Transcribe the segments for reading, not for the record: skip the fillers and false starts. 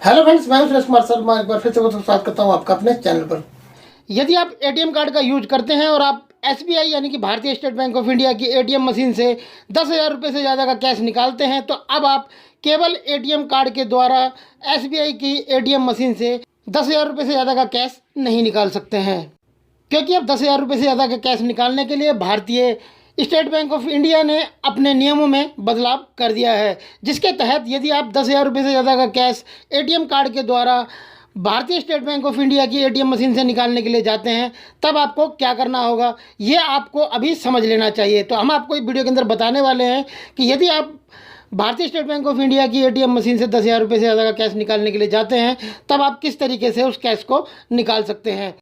Hello friends, मैं हूं सुरेश कुमार शर्मा। एक बार फिर से स्वागत करता हूं आपका अपने चैनल पर। यदि आप एटीएम कार्ड का यूज करते हैं और आप एसबीआई यानी कि भारतीय स्टेट बैंक ऑफ इंडिया की एटीएम मशीन से 10,000 रुपये से ज़्यादा का कैश निकालते हैं, तो अब आप केवल एटीएम कार्ड के द्वारा एसबीआई की एटीएम मशीन से 10,000 रुपये से ज़्यादा का कैश नहीं निकाल सकते हैं, क्योंकि अब 10,000 रुपये से ज़्यादा का कैश निकालने के लिए भारतीय स्टेट बैंक ऑफ इंडिया ने अपने नियमों में बदलाव कर दिया है, जिसके तहत यदि आप 10,000 रुपये से ज़्यादा का कैश एटीएम कार्ड के द्वारा भारतीय स्टेट बैंक ऑफ इंडिया की एटीएम मशीन से निकालने के लिए जाते हैं, तब आपको क्या करना होगा ये आपको अभी समझ लेना चाहिए। तो हम आपको इस वीडियो के अंदर बताने वाले हैं कि यदि आप भारतीय स्टेट बैंक ऑफ इंडिया की एटीएम मशीन से 10,000 रुपये से ज़्यादा का कैश निकालने के लिए जाते हैं, तब आप किस तरीके से उस कैश को निकाल सकते हैं।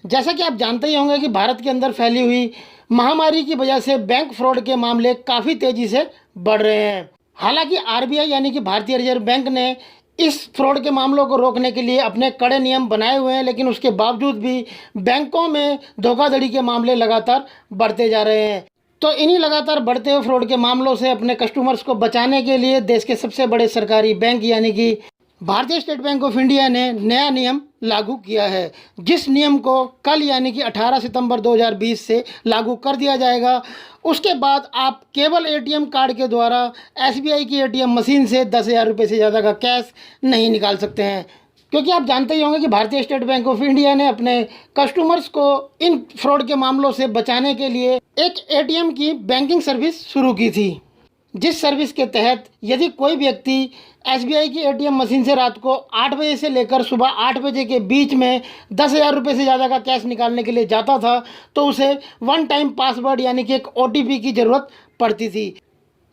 जैसा कि आप जानते ही होंगे कि भारत के अंदर फैली हुई महामारी की वजह से बैंक फ्रॉड के मामले काफ़ी तेज़ी से बढ़ रहे हैं। हालांकि आरबीआई यानी कि भारतीय रिजर्व बैंक ने इस फ्रॉड के मामलों को रोकने के लिए अपने कड़े नियम बनाए हुए हैं, लेकिन उसके बावजूद भी बैंकों में धोखाधड़ी के मामले लगातार बढ़ते जा रहे हैं। तो इन्हीं लगातार बढ़ते हुए फ्रॉड के मामलों से अपने कस्टमर्स को बचाने के लिए देश के सबसे बड़े सरकारी बैंक यानी कि भारतीय स्टेट बैंक ऑफ इंडिया ने नया नियम लागू किया है, जिस नियम को कल यानी कि 18 सितंबर 2020 से लागू कर दिया जाएगा। उसके बाद आप केवल एटीएम कार्ड के द्वारा एसबीआई की एटीएम मशीन से 10,000 रुपये से ज़्यादा का कैश नहीं निकाल सकते हैं, क्योंकि आप जानते ही होंगे कि भारतीय स्टेट बैंक ऑफ इंडिया ने अपने कस्टमर्स को इन फ्रॉड के मामलों से बचाने के लिए एक एटीएम की बैंकिंग सर्विस शुरू की थी, जिस सर्विस के तहत यदि कोई व्यक्ति एसबीआई की एटीएम मशीन से रात को 8 बजे से लेकर सुबह 8 बजे के बीच में 10,000 रुपये से ज़्यादा का कैश निकालने के लिए जाता था, तो उसे वन टाइम पासवर्ड यानी कि एक ओटीपी की ज़रूरत पड़ती थी।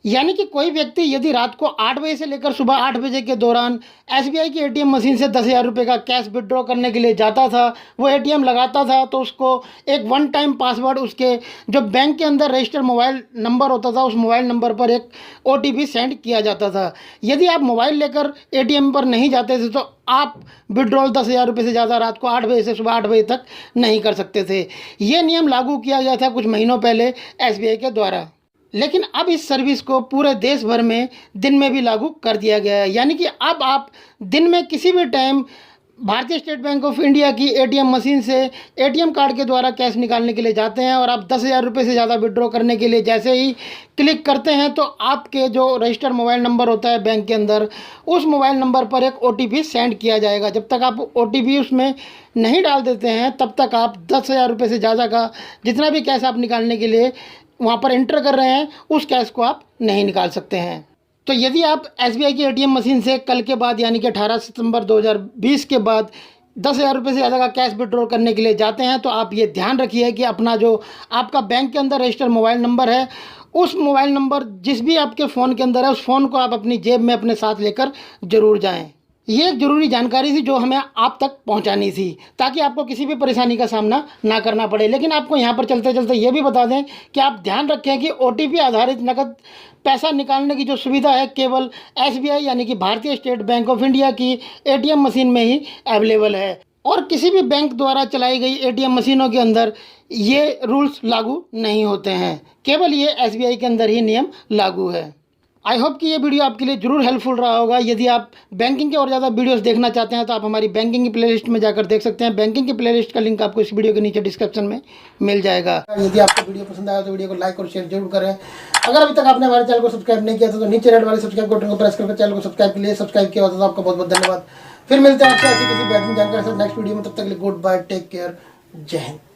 यानी कि कोई व्यक्ति यदि रात को 8 बजे से लेकर सुबह 8 बजे के दौरान एसबीआई की एटीएम मशीन से 10,000 रुपये का कैश विड्रॉ करने के लिए जाता था, वो एटीएम लगाता था, तो उसको एक वन टाइम पासवर्ड उसके जो बैंक के अंदर रजिस्टर्ड मोबाइल नंबर होता था, उस मोबाइल नंबर पर एक ओटीपी सेंड किया जाता था। यदि आप मोबाइल लेकर एटीएम पर नहीं जाते थे तो आप विड्रॉल 10,000 रुपये से ज़्यादा रात को 8 बजे से सुबह 8 बजे तक नहीं कर सकते थे। ये नियम लागू किया गया था कुछ महीनों पहले एसबीआई के द्वारा, लेकिन अब इस सर्विस को पूरे देश भर में दिन में भी लागू कर दिया गया है। यानी कि अब आप दिन में किसी भी टाइम भारतीय स्टेट बैंक ऑफ इंडिया की एटीएम मशीन से एटीएम कार्ड के द्वारा कैश निकालने के लिए जाते हैं और आप 10,000 रुपये से ज़्यादा विड्रॉ करने के लिए जैसे ही क्लिक करते हैं, तो आपके जो रजिस्टर्ड मोबाइल नंबर होता है बैंक के अंदर, उस मोबाइल नंबर पर एक ओटीपी सेंड किया जाएगा। जब तक आप ओटीपी उसमें नहीं डाल देते हैं, तब तक आप 10,000 रुपये से ज़्यादा का जितना भी कैश आप निकालने के लिए वहाँ पर एंटर कर रहे हैं, उस कैश को आप नहीं निकाल सकते हैं। तो यदि आप एसबीआई की एटीएम मशीन से कल के बाद यानी कि 18 सितंबर 2020 के बाद 10,000 रुपये से ज़्यादा का कैश विड्रॉल करने के लिए जाते हैं, तो आप ये ध्यान रखिए कि अपना जो आपका बैंक के अंदर रजिस्टर्ड मोबाइल नंबर है, उस मोबाइल नंबर जिस भी आपके फ़ोन के अंदर है, उस फ़ोन को आप अपनी जेब में अपने साथ लेकर ज़रूर जाएँ। ये एक ज़रूरी जानकारी थी जो हमें आप तक पहुंचानी थी, ताकि आपको किसी भी परेशानी का सामना ना करना पड़े। लेकिन आपको यहाँ पर चलते चलते ये भी बता दें कि आप ध्यान रखें कि ओटीपी आधारित नकद पैसा निकालने की जो सुविधा है केवल एसबीआई यानी कि भारतीय स्टेट बैंक ऑफ इंडिया की एटीएम मशीन में ही अवेलेबल है, और किसी भी बैंक द्वारा चलाई गई एटीएम मशीनों के अंदर ये रूल्स लागू नहीं होते हैं। केवल ये एसबीआई के अंदर ही नियम लागू है। आई होप कि ये वीडियो आपके लिए ज़रूर हेल्पफुल रहा होगा। यदि आप बैंकिंग के और ज़्यादा वीडियोस देखना चाहते हैं तो आप हमारी बैंकिंग की प्लेलिस्ट में जाकर देख सकते हैं। बैंकिंग की प्लेलिस्ट का लिंक आपको इस वीडियो के नीचे डिस्क्रिप्शन में मिल जाएगा। यदि आपको वीडियो पसंद आया तो वीडियो को लाइक और शेयर जरूर करें। अगर अभी तक आपने हमारे चैनल को सब्सक्राइब नहीं किया तो नीचे रेड वाले सब्सक्राइब बटन को प्रेस करके चैनल को सब्सक्राइब के लिए सब्सक्राइब किया होता तो आपका बहुत बहुत धन्यवाद। फिर मिलते हैं आपसे ऐसी किसी बेहतरीन जानकारी से नेक्स्ट वीडियो में। तब तक के लिए गुड बाय, टेक केयर, जय हिंद।